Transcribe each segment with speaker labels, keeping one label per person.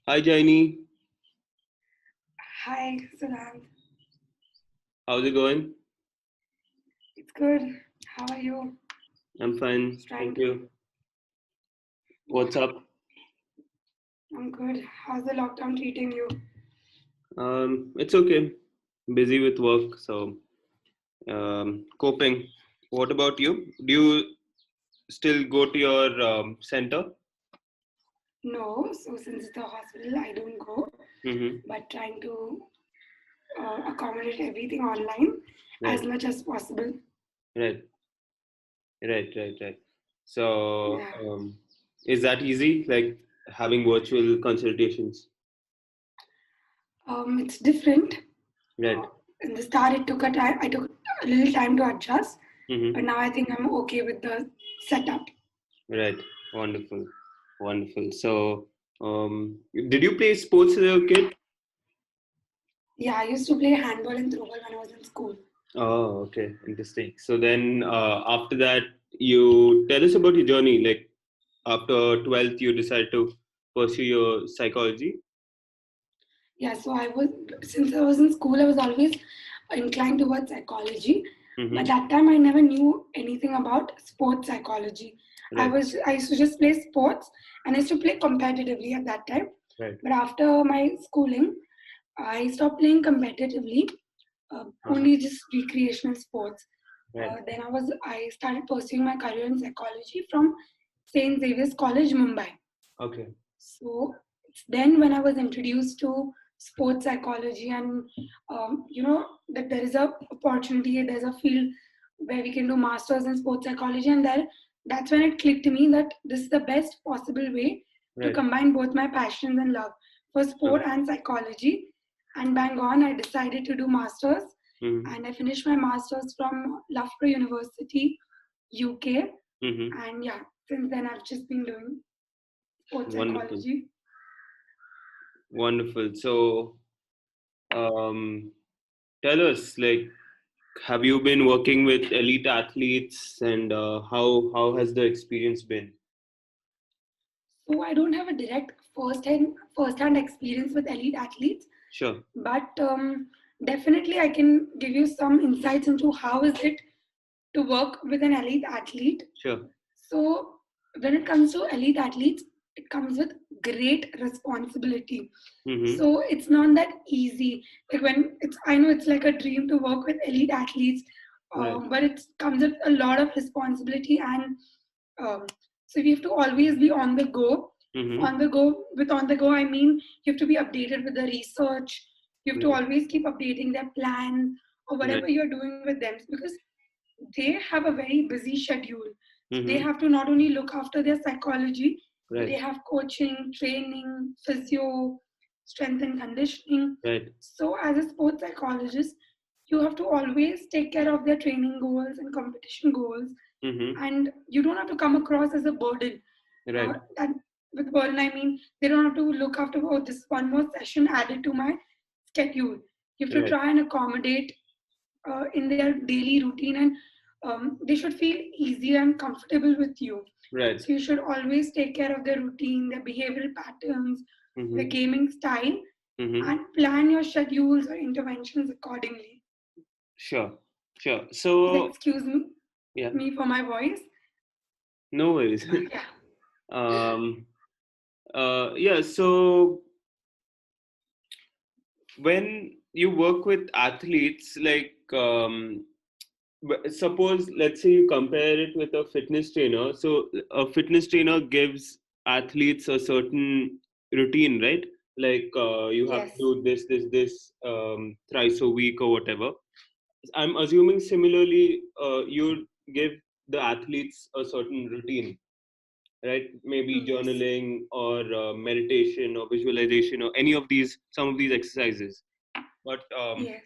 Speaker 1: Hi Jaini,
Speaker 2: Hi, Sunant.
Speaker 1: how's it going?
Speaker 2: It's good. How are you?
Speaker 1: I'm fine,
Speaker 2: Just trying
Speaker 1: thank
Speaker 2: to.
Speaker 1: you. What's up?
Speaker 2: I'm good. How's the lockdown treating you?
Speaker 1: It's okay. Busy with work, so coping. What about you? Do you still go to your center?
Speaker 2: No, so since it's a hospital, I don't go,
Speaker 1: Mm-hmm.
Speaker 2: but trying to accommodate everything online as
Speaker 1: Right,
Speaker 2: much as possible.
Speaker 1: right, right. So,
Speaker 2: Yeah.
Speaker 1: is that easy? Like having virtual consultations?
Speaker 2: It's different.
Speaker 1: Right.
Speaker 2: In the start, it took a time. I took a little time to adjust, but
Speaker 1: Mm-hmm.
Speaker 2: now I think I'm okay with the setup.
Speaker 1: Right. Wonderful, wonderful. So, did you play sports as a kid?
Speaker 2: Yeah, I used to play handball and throwball when I was in school.
Speaker 1: Oh, okay, interesting. So then, after that, you tell us about your journey. Like after 12th, you decided to pursue your psychology.
Speaker 2: Yeah, so I was, since I was in school, I was always inclined towards psychology. But
Speaker 1: Mm-hmm.
Speaker 2: that time I never knew anything about sports psychology.
Speaker 1: Right,
Speaker 2: I used to just play sports and I used to play competitively at that time.
Speaker 1: right.
Speaker 2: But after my schooling, I stopped playing competitively,
Speaker 1: Uh-huh.
Speaker 2: only just recreational sports.
Speaker 1: Right.
Speaker 2: I started pursuing my career in psychology from St. Xavier's College, Mumbai.
Speaker 1: Okay.
Speaker 2: So it's then when I was introduced to sports psychology and that there is a opportunity, there's a field where we can do masters in sports psychology, and that's when it clicked to me that this is the best possible way to
Speaker 1: Right.
Speaker 2: combine both my passions and love for
Speaker 1: Sure.
Speaker 2: sport and psychology. And bang on, I decided to do masters,
Speaker 1: Mm-hmm.
Speaker 2: and I finished my masters from Loughborough University, UK.
Speaker 1: Mm-hmm.
Speaker 2: And yeah, since then I've just been doing sports
Speaker 1: Wonderful.
Speaker 2: psychology.
Speaker 1: Wonderful. So, um, tell us, like, have you been working with elite athletes, and how has the experience been?
Speaker 2: So I don't have a direct first-hand experience with elite athletes,
Speaker 1: Sure.
Speaker 2: but definitely I can give you some insights into how is it to work with an elite athlete.
Speaker 1: Sure.
Speaker 2: So when it comes to elite athletes, it comes with great responsibility.
Speaker 1: Mm-hmm.
Speaker 2: So it's not that easy. Like when it's, I know it's like a dream to work with elite athletes,
Speaker 1: Right.
Speaker 2: but it comes with a lot of responsibility and um, so we have to always be on the go.
Speaker 1: Mm-hmm.
Speaker 2: On the go, I mean you have to be updated with the research. You have to
Speaker 1: Right.
Speaker 2: always keep updating their plans or
Speaker 1: Right.
Speaker 2: whatever you're doing with them because they have a very busy schedule. So they
Speaker 1: Mm-hmm.
Speaker 2: have to not only look after their psychology, but they
Speaker 1: Right.
Speaker 2: have coaching, training, physio, strength and conditioning.
Speaker 1: Right.
Speaker 2: So as a sports psychologist, you have to always take care of their training goals and competition goals,
Speaker 1: Mm-hmm.
Speaker 2: and you don't have to come across as a burden.
Speaker 1: Right.
Speaker 2: And with burden, I mean they don't have to look after, oh, this one more session added to my schedule. You have to
Speaker 1: Right.
Speaker 2: try and accommodate in their daily routine, and they should feel easy and comfortable with you.
Speaker 1: Right.
Speaker 2: So you should always take care of their routine, their behavioral patterns, their
Speaker 1: Mm-hmm.
Speaker 2: gaming style,
Speaker 1: Mm-hmm.
Speaker 2: and plan your schedules or interventions accordingly.
Speaker 1: Sure. Sure.
Speaker 2: Please
Speaker 1: So
Speaker 2: excuse
Speaker 1: yeah,
Speaker 2: me for my voice,
Speaker 1: no worries.
Speaker 2: but yeah.
Speaker 1: um. Yeah. So when you work with athletes, like suppose let's say you compare it with a fitness trainer. So a fitness trainer gives athletes a certain routine, right? Like you have to
Speaker 2: Yes.
Speaker 1: do this thrice a week or whatever. I'm assuming similarly, you give the athletes a certain routine, right? Maybe
Speaker 2: Yes.
Speaker 1: journaling or meditation or visualization or any of these, some of these exercises. But
Speaker 2: Yes.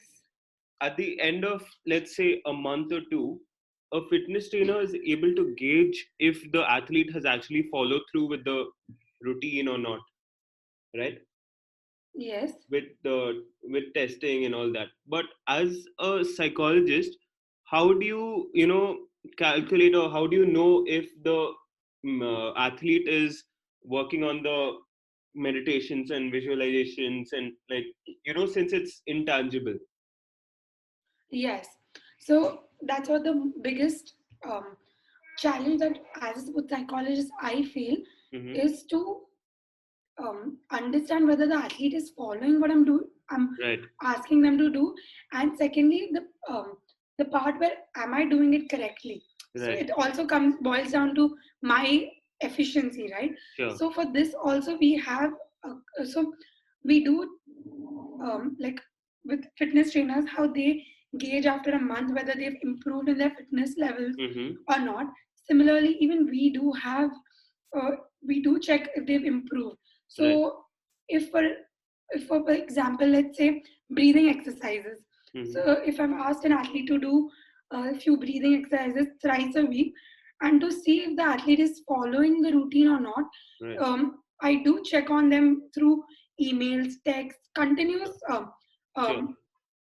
Speaker 1: at the end of, let's say, a month or two, a fitness trainer is able to gauge if the athlete has actually followed through with the routine or not, right?
Speaker 2: Yes.
Speaker 1: With testing and all that. But as a psychologist, how do you calculate, or how do you know if the athlete is working on the meditations and visualizations and like, since it's intangible.
Speaker 2: Yes. So that's what the biggest challenge that as a sports psychologist I feel
Speaker 1: Mm-hmm.
Speaker 2: is to understand whether the athlete is following what I'm
Speaker 1: Right.
Speaker 2: asking them to do, and secondly the part where am I doing it correctly. So
Speaker 1: Right.
Speaker 2: it also comes boils down to my efficiency, right?
Speaker 1: Sure.
Speaker 2: So for this also we have so we do like with fitness trainers how they gauge after a month whether they've improved in their fitness levels
Speaker 1: Mm-hmm.
Speaker 2: or not. Similarly, even we do have uh, we do check if they've improved.
Speaker 1: Right.
Speaker 2: So if for if for example, let's say breathing exercises. So
Speaker 1: Mm-hmm.
Speaker 2: if I've asked an athlete to do a few breathing exercises thrice a week, and to see if the athlete is following the routine or not,
Speaker 1: Right.
Speaker 2: I do check on them through emails, texts, continuous
Speaker 1: Sure. Sure.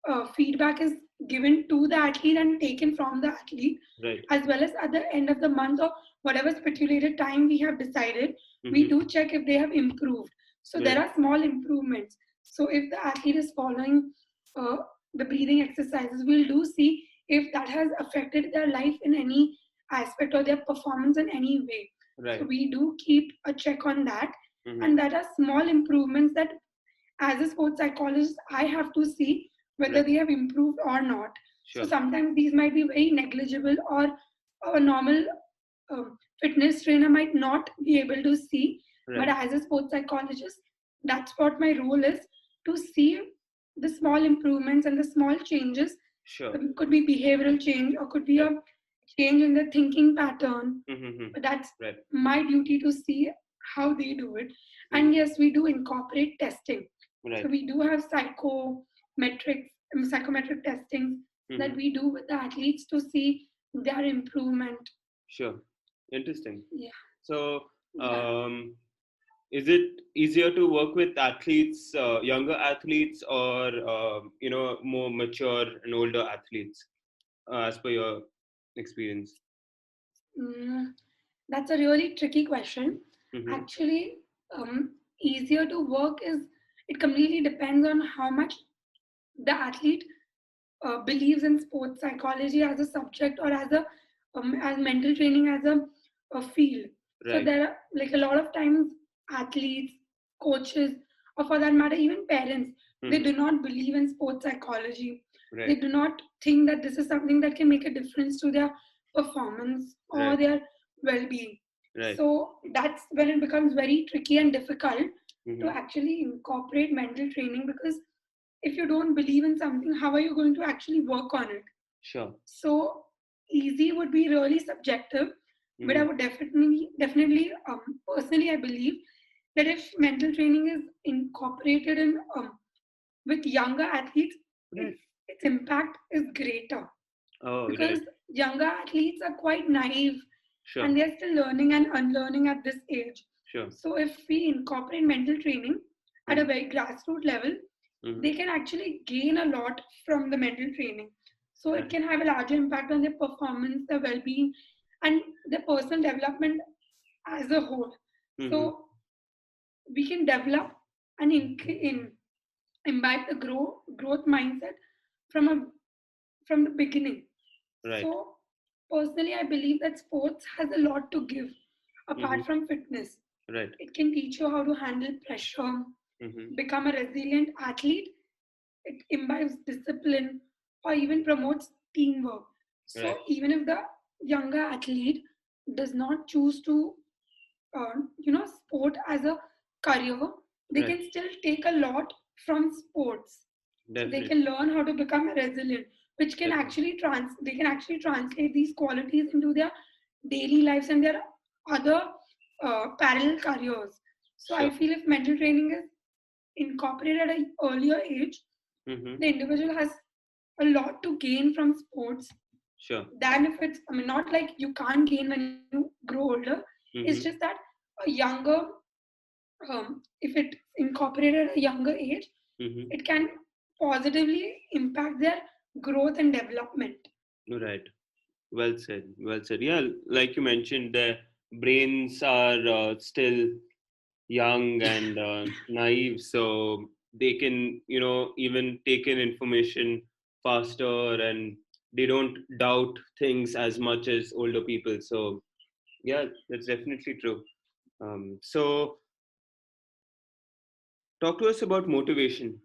Speaker 2: um, feedback is given to the athlete and taken from the athlete,
Speaker 1: Right.
Speaker 2: as well as at the end of the month or whatever stipulated time we have decided, we
Speaker 1: Mm-hmm.
Speaker 2: do check if they have improved. So there
Speaker 1: Right.
Speaker 2: are small improvements. So if the athlete is following uh, the breathing exercises, we'll do see if that has affected their life in any aspect or their performance in any way. So
Speaker 1: Right.
Speaker 2: we do keep a check on that,
Speaker 1: Mm-hmm.
Speaker 2: and that are small improvements that as a sports psychologist, I have to see whether
Speaker 1: Right.
Speaker 2: they have improved or not. So
Speaker 1: Sure.
Speaker 2: sometimes these might be very negligible, or a normal fitness trainer might not be able to see. But
Speaker 1: Right.
Speaker 2: as a sports psychologist, that's what my role is, to see the small improvements and the small changes.
Speaker 1: Sure.
Speaker 2: Could be behavioral change or could be
Speaker 1: Right.
Speaker 2: a change in the thinking pattern.
Speaker 1: Mm-hmm.
Speaker 2: But that's
Speaker 1: Right.
Speaker 2: my duty to see how they do it.
Speaker 1: Mm-hmm.
Speaker 2: And yes, we do incorporate testing. So
Speaker 1: Right.
Speaker 2: we do have psychometric testing that
Speaker 1: Mm-hmm.
Speaker 2: we do with the athletes to see their improvement.
Speaker 1: Sure. Interesting.
Speaker 2: Yeah,
Speaker 1: So,
Speaker 2: yeah.
Speaker 1: um, is it easier to work with athletes, younger athletes, or more mature and older athletes, as per your experience?
Speaker 2: Mm, that's a really tricky question.
Speaker 1: Mm-hmm.
Speaker 2: Actually, easier to work is it completely depends on how much the athlete believes in sports psychology as a subject or as mental training as a field. So
Speaker 1: Right.
Speaker 2: there are like a lot of times athletes, coaches, or for that matter even parents, they
Speaker 1: Mm-hmm.
Speaker 2: do not believe in sports psychology. They
Speaker 1: Right.
Speaker 2: do not think that this is something that can make a difference to their performance or
Speaker 1: Right.
Speaker 2: their well-being.
Speaker 1: Right.
Speaker 2: So that's when it becomes very tricky and difficult to
Speaker 1: Mm-hmm.
Speaker 2: actually incorporate mental training, because if you don't believe in something, how are you going to actually work on it?
Speaker 1: Sure.
Speaker 2: So easy would be really subjective, but I
Speaker 1: Mm-hmm.
Speaker 2: would definitely, personally, I believe that if mental training is incorporated in with younger athletes, it,
Speaker 1: Right.
Speaker 2: its impact is greater,
Speaker 1: Oh,
Speaker 2: because
Speaker 1: right.
Speaker 2: younger athletes are quite naive
Speaker 1: Sure.
Speaker 2: and they're still learning and unlearning at this age.
Speaker 1: Sure.
Speaker 2: So if we incorporate mental training at a
Speaker 1: Mm-hmm.
Speaker 2: very grassroots level,
Speaker 1: Mm-hmm.
Speaker 2: they can actually gain a lot from the mental training. So it
Speaker 1: Right.
Speaker 2: can have a larger impact on their performance, their well-being, and their personal development as a whole.
Speaker 1: Mm-hmm.
Speaker 2: So we can develop and imbibe the growth mindset from a from the beginning.
Speaker 1: Right.
Speaker 2: So personally, I believe that sports has a lot to give
Speaker 1: Mm-hmm.
Speaker 2: apart from fitness.
Speaker 1: Right.
Speaker 2: It can teach you how to handle pressure,
Speaker 1: Mm-hmm.
Speaker 2: become a resilient athlete. It imbibes discipline or even promotes teamwork.
Speaker 1: Right.
Speaker 2: So even if the younger athlete does not choose to, sport as a career, they
Speaker 1: Right.
Speaker 2: can still take a lot from sports. So they can
Speaker 1: Definitely.
Speaker 2: learn how to become resilient, which can
Speaker 1: Definitely.
Speaker 2: actually they can actually translate these qualities into their daily lives and their other parallel careers. So I
Speaker 1: Sure.
Speaker 2: feel if mental training is incorporated at an earlier age,
Speaker 1: Mm-hmm.
Speaker 2: the individual has a lot to gain from sports
Speaker 1: Sure.
Speaker 2: than if it's, I mean, not like you can't gain when you grow older. It's
Speaker 1: Mm-hmm.
Speaker 2: just that a younger, if it's incorporated at a younger age,
Speaker 1: Mm-hmm.
Speaker 2: it can positively impact their growth and development.
Speaker 1: Right. Well said. Well said. Yeah, like you mentioned, the brains are still young and naive, so they can, even take in information faster, and they don't doubt things as much as older people. So yeah, that's definitely true. So talk to us about motivation.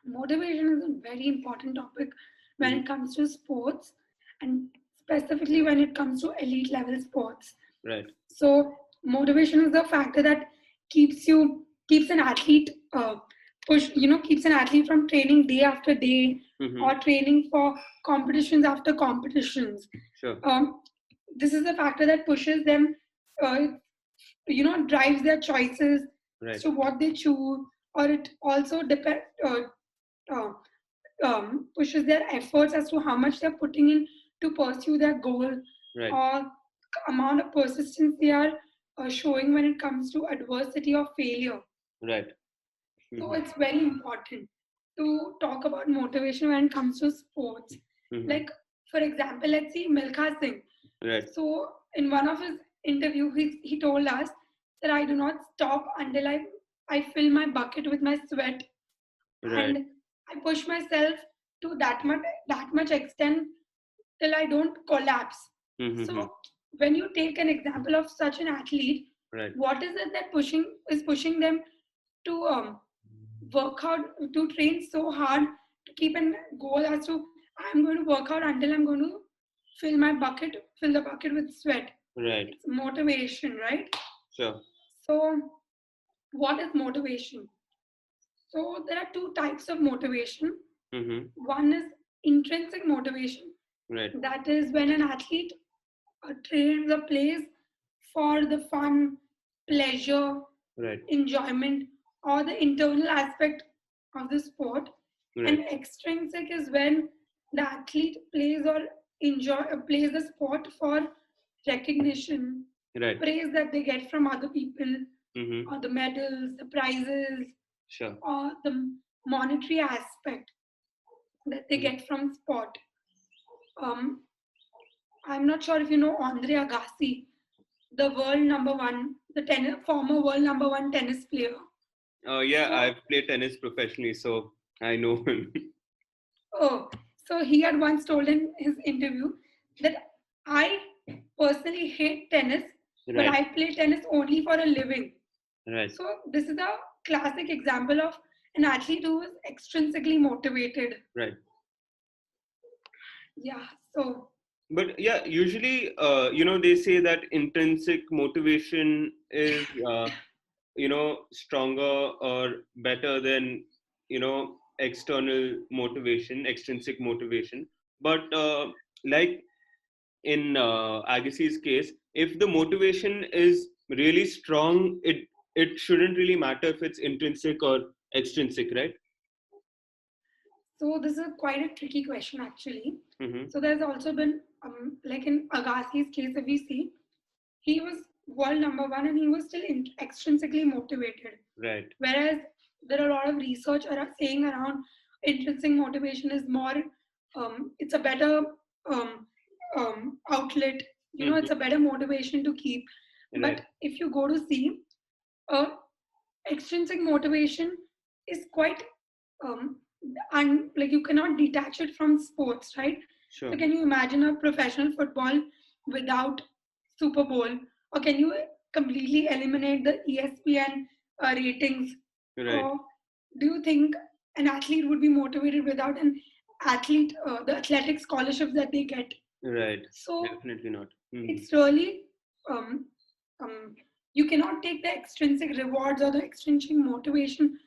Speaker 2: Motivation is a very important topic when
Speaker 1: Hmm.
Speaker 2: it comes to sports, and specifically when it comes to elite level sports.
Speaker 1: Right.
Speaker 2: So motivation is the factor that keeps an athlete keeps an athlete from training day after day,
Speaker 1: Hmm.
Speaker 2: or training for competitions after competitions.
Speaker 1: Sure.
Speaker 2: Um, this is the factor that pushes them, uh, drives their choices as
Speaker 1: Right.
Speaker 2: to what they choose, or it also uh, pushes their efforts as to how much they're putting in to pursue their goal,
Speaker 1: Right.
Speaker 2: or amount of persistence they are showing when it comes to adversity or failure.
Speaker 1: Right.
Speaker 2: So
Speaker 1: Hmm.
Speaker 2: it's very important to talk about motivation when it comes to sports.
Speaker 1: Hmm.
Speaker 2: Like, for example, let's see Milkha Singh.
Speaker 1: Right.
Speaker 2: So in one of his interview, he told us that I do not stop until I fill my bucket with my sweat,
Speaker 1: Right.
Speaker 2: and I push myself to that much extent till I don't collapse.
Speaker 1: Hmm.
Speaker 2: So when you take an example of such an athlete,
Speaker 1: Right.
Speaker 2: what is it that pushing them to work out, to train so hard, to keep a goal as to I'm going to work out until I'm going to fill the bucket with sweat.
Speaker 1: Right.
Speaker 2: It's motivation, right?
Speaker 1: Sure.
Speaker 2: So what is motivation? So there are two types of motivation.
Speaker 1: Hmm.
Speaker 2: One is intrinsic motivation.
Speaker 1: Right.
Speaker 2: That is when an athlete trains or plays for the fun, pleasure,
Speaker 1: Right.
Speaker 2: enjoyment, or the internal aspect of the sport. And
Speaker 1: Right.
Speaker 2: extrinsic is when the athlete plays the sport for recognition,
Speaker 1: Right.
Speaker 2: praise that they get from other people,
Speaker 1: Hmm.
Speaker 2: or the medals, the prizes,
Speaker 1: Sure.
Speaker 2: or the monetary aspect that they
Speaker 1: Mhm.
Speaker 2: get from sport. Um, I'm not sure if you know Andre Agassi, the world number one, former world number one tennis player.
Speaker 1: Yeah,
Speaker 2: So,
Speaker 1: I've played tennis professionally, so I know him.
Speaker 2: oh, so he had once told in his interview that I personally hate tennis, but
Speaker 1: Right.
Speaker 2: I play tennis only for a living.
Speaker 1: Right.
Speaker 2: So this is a classic example of an athlete who is extrinsically motivated.
Speaker 1: Right.
Speaker 2: Yeah. So
Speaker 1: But yeah, usually, they say that intrinsic motivation is, stronger or better than, external motivation, extrinsic motivation. But like in Agassi's case, if the motivation is really strong, it shouldn't really matter if it's intrinsic or extrinsic, right?
Speaker 2: So this is quite a tricky question actually.
Speaker 1: Mm-hmm.
Speaker 2: So there's also been like in Agassi's case, if we see, he was world number one and he was still extrinsically motivated.
Speaker 1: Right.
Speaker 2: Whereas there are a lot of research saying around intrinsic motivation is more, it's a better um, outlet. It's a
Speaker 1: Mm-hmm.
Speaker 2: better motivation to keep. But
Speaker 1: Right.
Speaker 2: if you go to see, uh, extrinsic motivation is quite like you cannot detach it from sports, right? So
Speaker 1: Sure.
Speaker 2: can you imagine a professional football without Super Bowl, or can you completely eliminate the ESPN ratings?
Speaker 1: Right.
Speaker 2: Or do you think an athlete would be motivated without the athletic scholarships that they get?
Speaker 1: Right.
Speaker 2: So
Speaker 1: Definitely not. Mm-hmm.
Speaker 2: it's really um, um, you cannot take the extrinsic rewards or the extrinsic motivation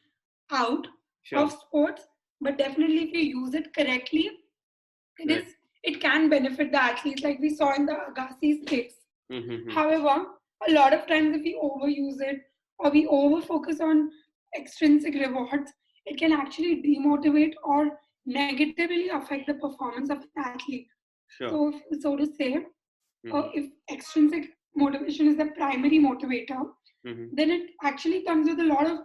Speaker 2: out of
Speaker 1: Sure.
Speaker 2: sports, but definitely if you use it correctly, it
Speaker 1: Right.
Speaker 2: is it can benefit the athletes, like we saw in the Agassi's case.
Speaker 1: Mm-hmm.
Speaker 2: However, a lot of times if we overuse it or we over focus on extrinsic rewards, it can actually demotivate or negatively affect the performance of an athlete.
Speaker 1: Sure.
Speaker 2: So to say,
Speaker 1: Mm-hmm.
Speaker 2: if extrinsic motivation is the primary motivator,
Speaker 1: Mm-hmm.
Speaker 2: then it actually comes with a lot of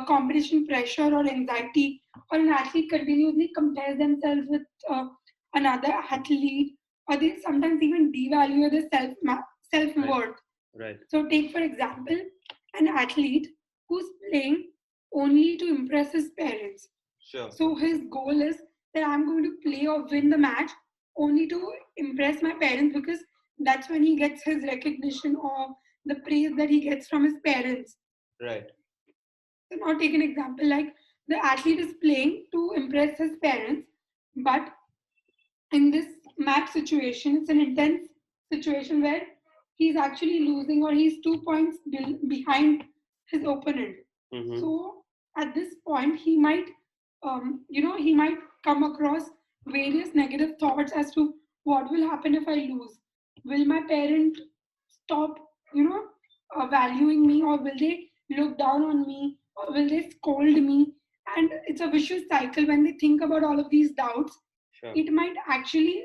Speaker 2: competition pressure or anxiety, or an athlete continuously compares themselves with another athlete, or they sometimes even devalue their self
Speaker 1: Right.
Speaker 2: worth.
Speaker 1: Right.
Speaker 2: So take for example an athlete who's playing only to impress his parents.
Speaker 1: Sure.
Speaker 2: So his goal is that I'm going to play or win the match only to impress my parents, because that's when he gets his recognition or the praise that he gets from his parents.
Speaker 1: Right.
Speaker 2: So now take an example like the athlete is playing to impress his parents, but in this match situation, it's an intense situation where he's actually losing or he's 2 points behind his opponent.
Speaker 1: Mm-hmm.
Speaker 2: So at this point, he might, he might come across various negative thoughts as to what will happen if I lose. Will my parent stop, valuing me, or will they look down on me, or will they scold me? And it's a vicious cycle. When they think about all of these doubts,
Speaker 1: Sure.
Speaker 2: it might actually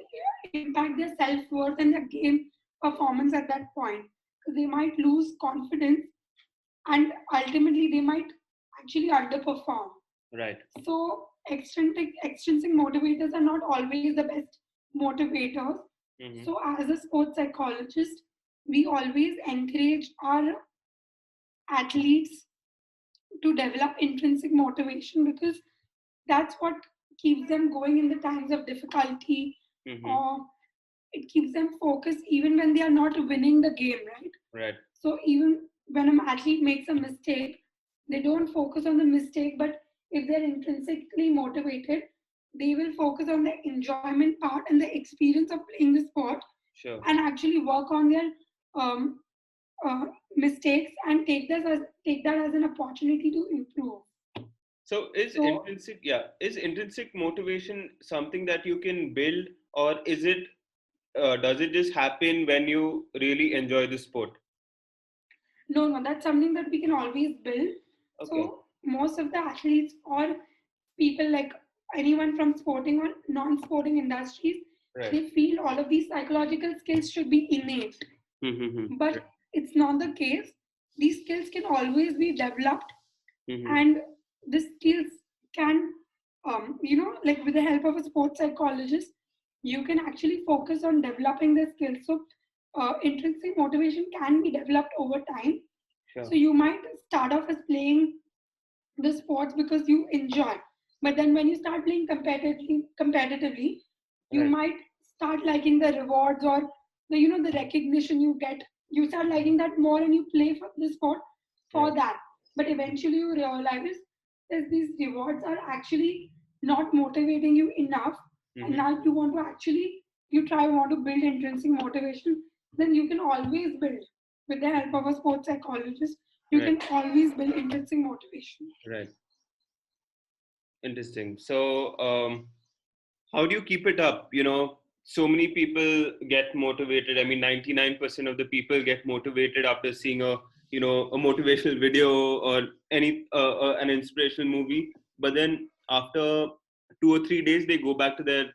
Speaker 2: impact their self-worth and their game performance at that point. They might lose confidence, and ultimately they might actually underperform.
Speaker 1: Right.
Speaker 2: So extrinsic motivators are not always the best motivators.
Speaker 1: Mm-hmm.
Speaker 2: So as a sports psychologist, we always encourage our athletes to develop intrinsic motivation, because that's what keeps them going in the times of difficulty,
Speaker 1: Mm-hmm.
Speaker 2: or it keeps them focused even when they are not winning the game, right?
Speaker 1: Right.
Speaker 2: So even when an athlete makes a mistake, they don't focus on the mistake, but if they're intrinsically motivated, they will focus on the enjoyment part and the experience of playing the sport,
Speaker 1: Sure.
Speaker 2: and actually work on their um, uh, mistakes and take that as an opportunity to improve.
Speaker 1: So
Speaker 2: So
Speaker 1: is intrinsic motivation something that you can build, or is it does it just happen when you really enjoy the sport?
Speaker 2: no, that's something that we can always build.
Speaker 1: Okay.
Speaker 2: So most of the athletes or people like anyone from sporting or non-sporting industries,
Speaker 1: Right.
Speaker 2: they feel all of these psychological skills should be innate,
Speaker 1: Mm-hmm.
Speaker 2: but
Speaker 1: Right.
Speaker 2: it's not the case. These skills can always be developed,
Speaker 1: Mm-hmm.
Speaker 2: and the skills can, like with the help of a sports psychologist, you can actually focus on developing the skills. So intrinsic motivation can be developed over time.
Speaker 1: Sure.
Speaker 2: So you might start off as playing the sports because you enjoy, but then when you start playing competitively, you
Speaker 1: Right.
Speaker 2: might start liking the rewards or the recognition you get. You start liking that more and you play for the sport for
Speaker 1: Right.
Speaker 2: that. But eventually you realize that these rewards are actually not motivating you enough, and
Speaker 1: Mm-hmm.
Speaker 2: now you want to actually want to build intrinsic motivation. Then you can always build, with the help of a sports psychologist, you
Speaker 1: Right.
Speaker 2: can always build intrinsic motivation.
Speaker 1: Right. Interesting. So, how do you keep it up? So many people get motivated. I mean, 99% of the people get motivated after seeing a motivational video or an inspirational movie. But then after 2 or 3 days, they go back to their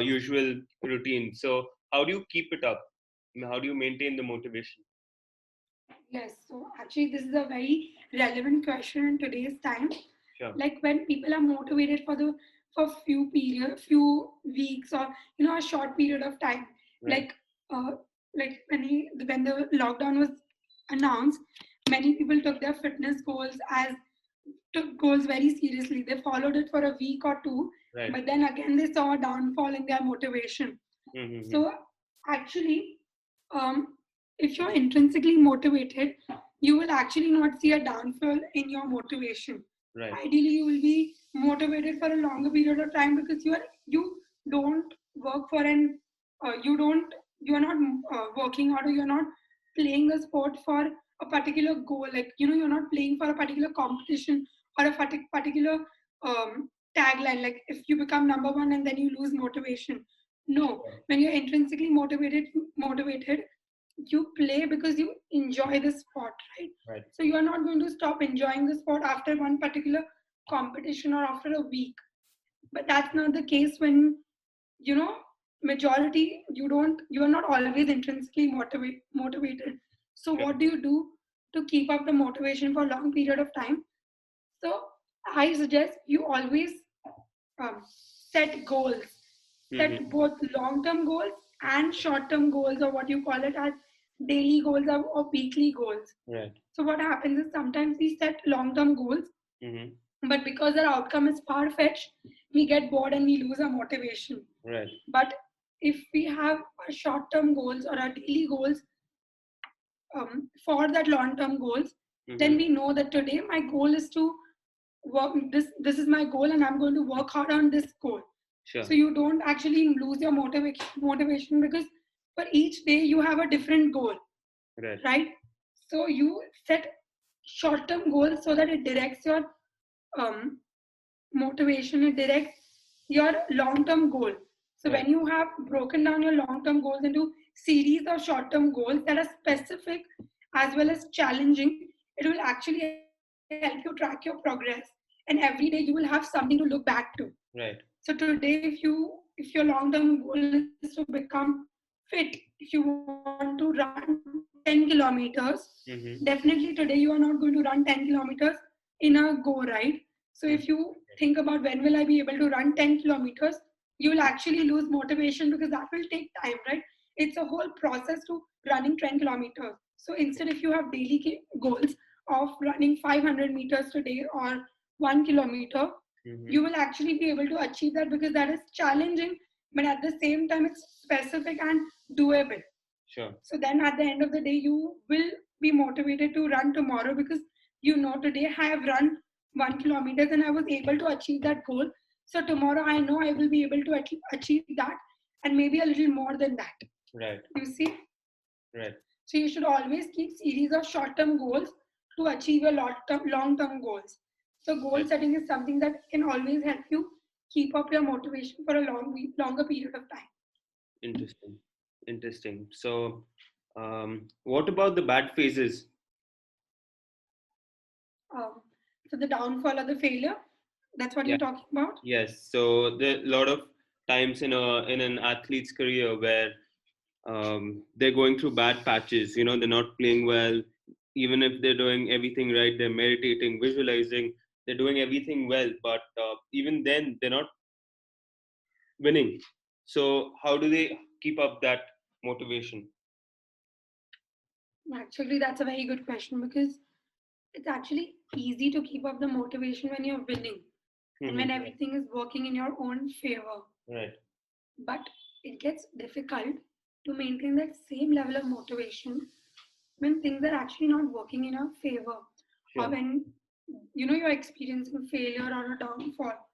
Speaker 1: usual routine. So, how do you keep it up? How do you maintain the motivation?
Speaker 2: Yes, so actually, this is a very relevant question in today's time.
Speaker 1: Sure.
Speaker 2: Like when people are motivated for few weeks, or a short period of time.
Speaker 1: Right.
Speaker 2: Like uh, when the lockdown was announced, many people took their fitness goals as took goals very seriously. They followed it for a week or two,
Speaker 1: Right.
Speaker 2: but then again they saw a downfall in their motivation.
Speaker 1: Mm-hmm.
Speaker 2: So actually, um, if you're intrinsically motivated, you will actually not see a downfall in your motivation.
Speaker 1: Right.
Speaker 2: Ideally, you will be motivated for a longer period of time, because you don't work for an you are not working out, or you're not playing a sport for a particular goal. Like you're not playing for a particular competition or a particular tagline. Like if you become number one and then you lose motivation. No,
Speaker 1: Sure.
Speaker 2: when you're intrinsically motivated, you play because you enjoy the sport, right?
Speaker 1: Right.
Speaker 2: So you are not going to stop enjoying the sport after one particular competition or after a week. But that's not the case when you know majority you are not always intrinsically motivated. So
Speaker 1: Sure.
Speaker 2: what do you do to keep up the motivation for a long period of time? So I suggest you always set goals,
Speaker 1: Mm-hmm.
Speaker 2: set both long term goals and short term goals, or what you call it as daily goals or weekly goals.
Speaker 1: Right.
Speaker 2: So what happens is sometimes we set long-term goals, but because our outcome is far-fetched, we get bored and we lose our motivation.
Speaker 1: Right.
Speaker 2: But if we have our short-term goals or our daily goals for that long-term goals, then we know that today my goal is to work. This is my goal, and I'm going to work hard on this goal.
Speaker 1: Sure.
Speaker 2: So you don't actually lose your motivation because for each day you have a different goal. Right? So you set short-term goals so that it directs your motivation, it directs your long-term goal. So when you have broken down your long-term goals into series of short-term goals that are specific as well as challenging, it will actually help you track your progress. And every day you will have something to look back to.
Speaker 1: Right.
Speaker 2: So today, if your long-term goal is to become fit, if you want to run 10 kilometers, definitely today you are not going to run 10 kilometers in a go, right? So if you think about when will I be able to run 10 kilometers, you will actually lose motivation because that will take time, right? It's a whole process to running 10 kilometers. So instead, if you have daily goals of running 500 meters today or 1 kilometer, you will actually be able to achieve that because that is challenging, but at the same time, it's specific and doable.
Speaker 1: Sure.
Speaker 2: So then at the end of the day, you will be motivated to run tomorrow because you know today I have run 1 kilometer and I was able to achieve that goal. So tomorrow I know I will be able to achieve that and maybe a little more than that.
Speaker 1: Right.
Speaker 2: You see?
Speaker 1: Right.
Speaker 2: So you should always keep series of short-term goals to achieve your long-term goals. So goal setting is something that can always help you keep up your motivation for a longer period of time.
Speaker 1: Interesting. Interesting. So, what about the bad phases?
Speaker 2: So the downfall or the failure, that's what you're talking about?
Speaker 1: Yes. So there are a lot of times in an athlete's career where they're going through bad patches. You know, they're not playing well. Even if they're doing everything right, they're meditating, visualizing, they're doing everything well. But even then, they're not winning. So how do they keep up that motivation?
Speaker 2: Actually, that's a very good question because it's actually easy to keep up the motivation when you're winning and when everything is working in your own favor.
Speaker 1: Right.
Speaker 2: But it gets difficult to maintain that same level of motivation when things are actually not working in your favor. Or when you're experiencing failure or a downfall.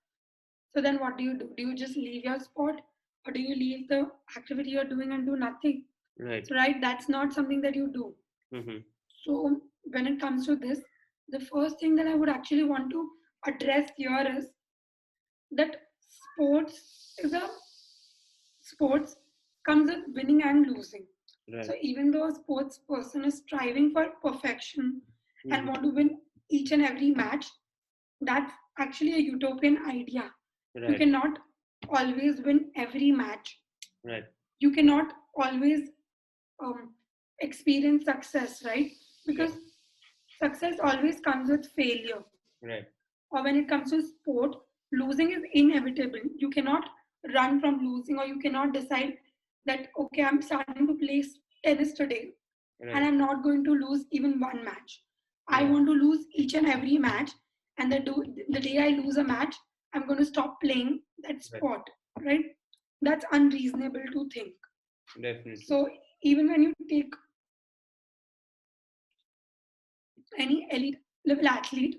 Speaker 2: So then what do? Do you just leave your sport or do you leave the activity you're doing and do nothing?
Speaker 1: Right.
Speaker 2: So that's not something that you do. So when it comes to this, the first thing that I would actually want to address here is that sports comes with winning and losing. Right. So even though a sports person is striving for perfection and want to win each and every match, that's actually a utopian idea. Right. You cannot always win every match. Right. You cannot always experience success, right? Because success always comes with failure. Right. Or when it comes to sport, losing is inevitable. You cannot run from losing, or you cannot decide that, okay, I'm starting to play tennis today, and I'm not going to lose even one match. I want to lose each and every match, and the day I lose a match, I'm going to stop playing that sport, right? That's unreasonable to think.
Speaker 1: Definitely.
Speaker 2: So even when you take any elite level athlete,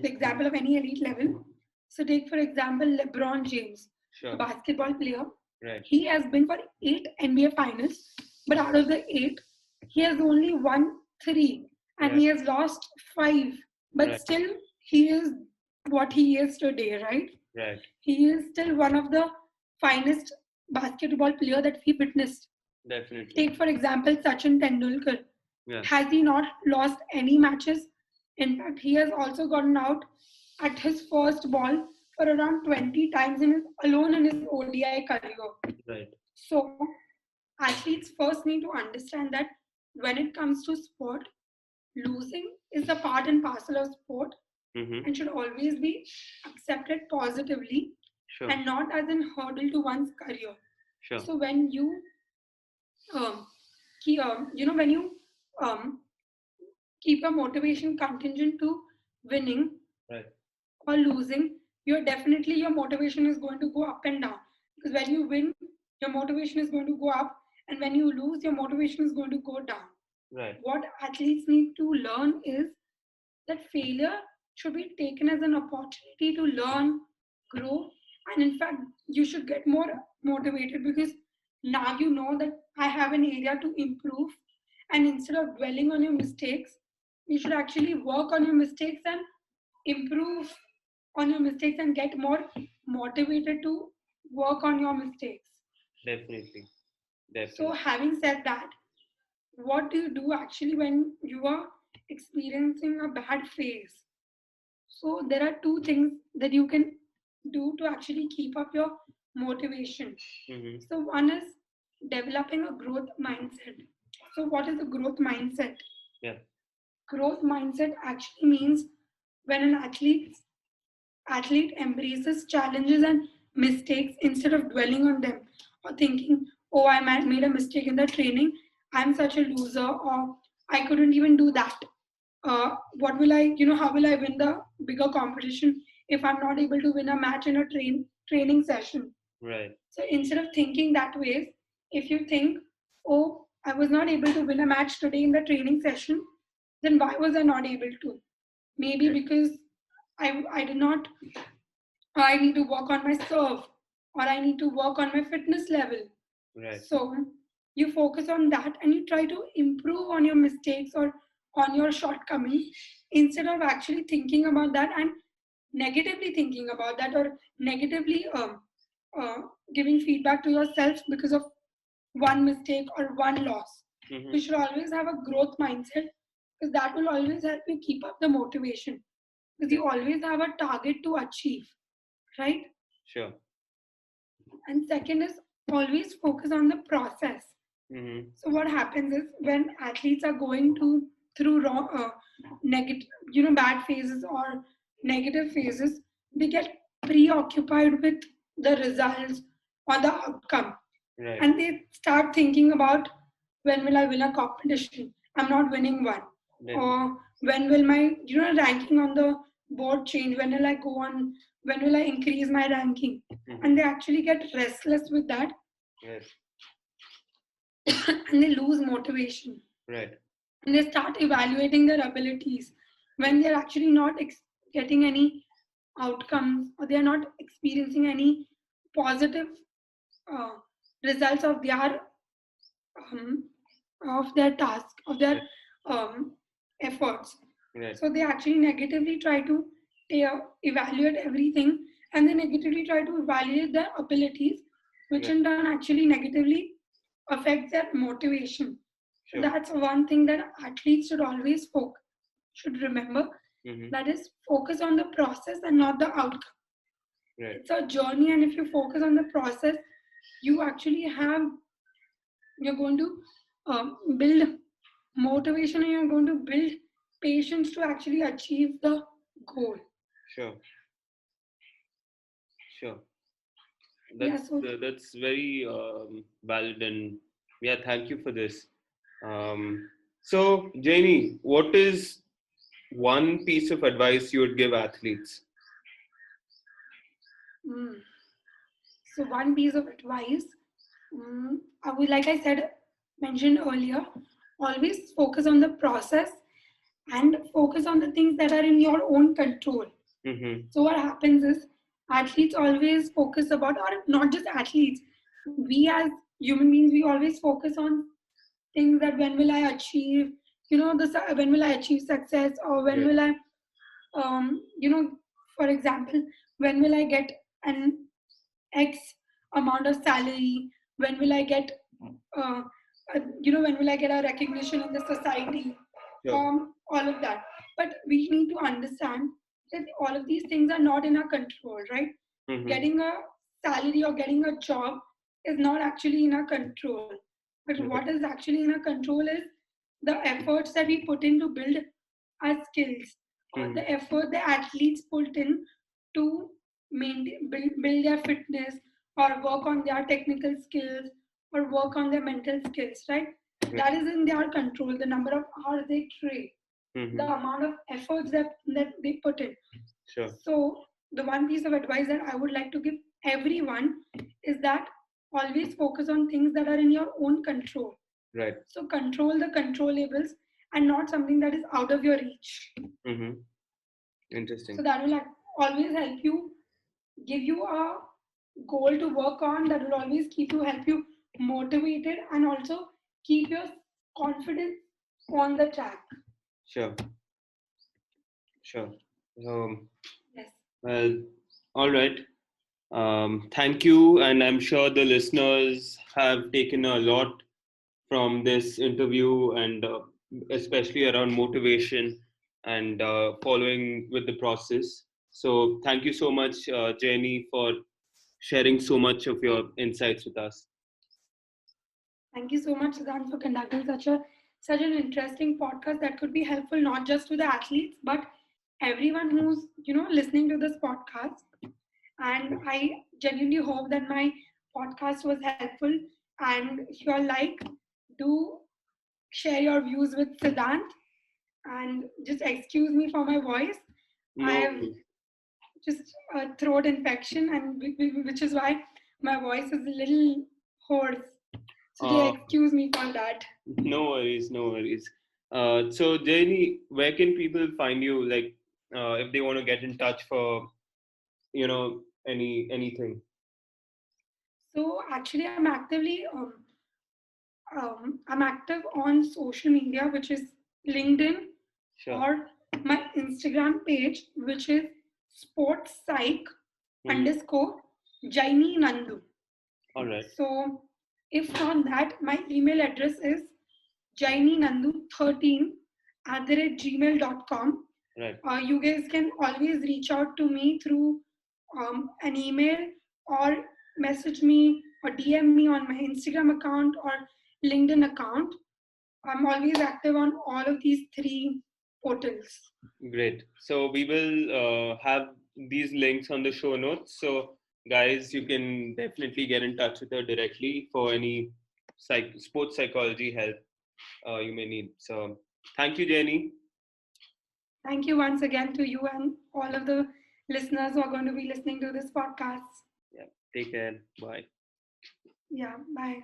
Speaker 2: the example of any elite level. So take for example LeBron James, a basketball player. Right. He has been for 8 NBA finals, but out of the 8, he has only won 3 and he has lost 5. But still, he is what he is today, right? Right. He is still one of the finest basketball player that we witnessed.
Speaker 1: Definitely.
Speaker 2: Take for example Sachin Tendulkar. Has he not lost any matches? In fact, he has also gotten out at his first ball for around 20 times alone in his ODI career.
Speaker 1: Right.
Speaker 2: So, athletes first need to understand that when it comes to sport, losing is a part and parcel of sport and should always be accepted positively and not as a hurdle to one's career. So, when you when you um, keep your motivation contingent to winning
Speaker 1: Right.
Speaker 2: or losing, your motivation is going to go up and down. Because when you win, your motivation is going to go up, and when you lose, your motivation is going to go down.
Speaker 1: Right.
Speaker 2: What athletes need to learn is that failure should be taken as an opportunity to learn, grow, and in fact, you should get more motivated because now you know that I have an area to improve. And instead of dwelling on your mistakes, you should actually work on your mistakes and improve on your mistakes and get more motivated to work on your mistakes.
Speaker 1: Definitely.
Speaker 2: So,
Speaker 1: Definitely.
Speaker 2: having said that, what do you do actually when you are experiencing a bad phase? So there are two things that you can do to actually keep up your motivation.
Speaker 1: Mm-hmm.
Speaker 2: So one is developing a growth mindset. So what is a growth mindset?
Speaker 1: Yeah.
Speaker 2: Growth mindset actually means when an athlete embraces challenges and mistakes instead of dwelling on them or thinking, oh, made a mistake in the training, I'm such a loser, or I couldn't even do that. What will I, how will I win the bigger competition if I'm not able to win a match in a training session?
Speaker 1: Right.
Speaker 2: So instead of thinking that way, if you think, oh, I was not able to win a match today in the training session, then why was I not able to? Maybe because I did not, I need to work on my serve, or I need to work on my fitness level.
Speaker 1: Right.
Speaker 2: So you focus on that and you try to improve on your mistakes or on your shortcomings instead of actually thinking about that and negatively thinking about that or negatively uh, giving feedback to yourself because of one mistake or one loss.
Speaker 1: Mm-hmm.
Speaker 2: You should always have a growth mindset because that will always help you keep up the motivation because you always have a target to achieve, right?
Speaker 1: Sure.
Speaker 2: And second is always focus on the process.
Speaker 1: Mm-hmm.
Speaker 2: So what happens is when athletes are going through wrong, negative, bad phases or negative phases, they get preoccupied with the results or the outcome,
Speaker 1: Right.
Speaker 2: and they start thinking about when will I win a competition? I'm not winning one,
Speaker 1: Definitely.
Speaker 2: or when will my ranking on the board change? When will I go on? When will I increase my ranking?
Speaker 1: Mm-hmm.
Speaker 2: And they actually get restless with that,
Speaker 1: Yes.
Speaker 2: and they lose motivation.
Speaker 1: Right.
Speaker 2: And they start evaluating their abilities when they're actually not getting any outcomes or they are not experiencing any positive uh, results um, of their task of their
Speaker 1: Right.
Speaker 2: um, efforts.
Speaker 1: Right.
Speaker 2: So they actually negatively try to evaluate everything, and they negatively try to evaluate their abilities, which
Speaker 1: Right.
Speaker 2: in turn actually negatively affects their motivation. So
Speaker 1: Sure.
Speaker 2: that's one thing that athletes should remember.
Speaker 1: Mm-hmm.
Speaker 2: That is, focus on the process and not the outcome.
Speaker 1: Right.
Speaker 2: It's a journey, and if you focus on the process, you actually you're going to build motivation and you're going to build patience to actually achieve the goal.
Speaker 1: Sure. Sure.
Speaker 2: Yeah, so
Speaker 1: That's very valid, and yeah, thank you for this. So, Jaini, what is one piece of advice you would give athletes?
Speaker 2: mm, so one piece of advice, I would, like I said, mentioned earlier, always focus on the process and focus on the things that are in your own control.
Speaker 1: Mm-hmm.
Speaker 2: So what happens is athletes always focus about, or not just athletes, we as human beings, we always focus on things that when will I achieve, when will I achieve success, or when
Speaker 1: Right.
Speaker 2: will I, for example, when will I get an X amount of salary, when will I get, uh, when will I get a recognition in the society,
Speaker 1: Sure.
Speaker 2: all of that. But we need to understand that all of these things are not in our control, right?
Speaker 1: Mm-hmm.
Speaker 2: Getting a salary or getting a job is not actually in our control. But
Speaker 1: Right.
Speaker 2: what is actually in our control is the efforts that we put in to build our skills, or
Speaker 1: Mm-hmm.
Speaker 2: the effort the athletes put in to build their fitness, or work on their technical skills, or work on their mental skills, right? That is in their control. The number of hours they train,
Speaker 1: Mm-hmm.
Speaker 2: the amount of efforts that they put in.
Speaker 1: Sure.
Speaker 2: So the one piece of advice that I would like to give everyone is that always focus on things that are in your own control.
Speaker 1: Right.
Speaker 2: So control the controllables and not something that is out of your reach.
Speaker 1: Mm-hmm. Interesting.
Speaker 2: So that will always help you, give you a goal to work on, that will always help you motivated and also keep your confidence on the track.
Speaker 1: Sure. Sure. Um,
Speaker 2: Yes.
Speaker 1: well, all right. Thank you, and I'm sure the listeners have taken a lot from this interview, and especially around motivation and following with the process. So, thank you so much, Jaini, for sharing so much of your insights with us.
Speaker 2: Thank you so much, Siddhant, for conducting such an interesting podcast that could be helpful not just to the athletes but everyone who's listening to this podcast. And I genuinely hope that my podcast was helpful. And if you are like, do share your views with Siddhant. And just excuse me for my voice. I
Speaker 1: No,
Speaker 2: have just a throat infection, and which is why my voice is a little hoarse. So
Speaker 1: uh,
Speaker 2: just excuse me for that.
Speaker 1: no worries, no worries. So, Jaini, where can people find you? Like, if they want to get in touch for anything.
Speaker 2: So actually, I'm active on social media, which is LinkedIn,
Speaker 1: Sure.
Speaker 2: or my Instagram page, which is Sports Psych underscore Jaini Nandu.
Speaker 1: All right.
Speaker 2: So if not that, my email address is jaininandu13@gmail.com.
Speaker 1: Right.
Speaker 2: You guys can always reach out to me through an email, or message me or DM me on my Instagram account or LinkedIn account. I'm always active on all of these three portals.
Speaker 1: Great. So we will have these links on the show notes. So guys, you can definitely get in touch with her directly for any sports psychology help you may need. So thank you, Jenny.
Speaker 2: Thank you once again to you and all of the listeners who are going to be listening to this podcast.
Speaker 1: Yeah. Take care. Bye.
Speaker 2: Yeah, bye.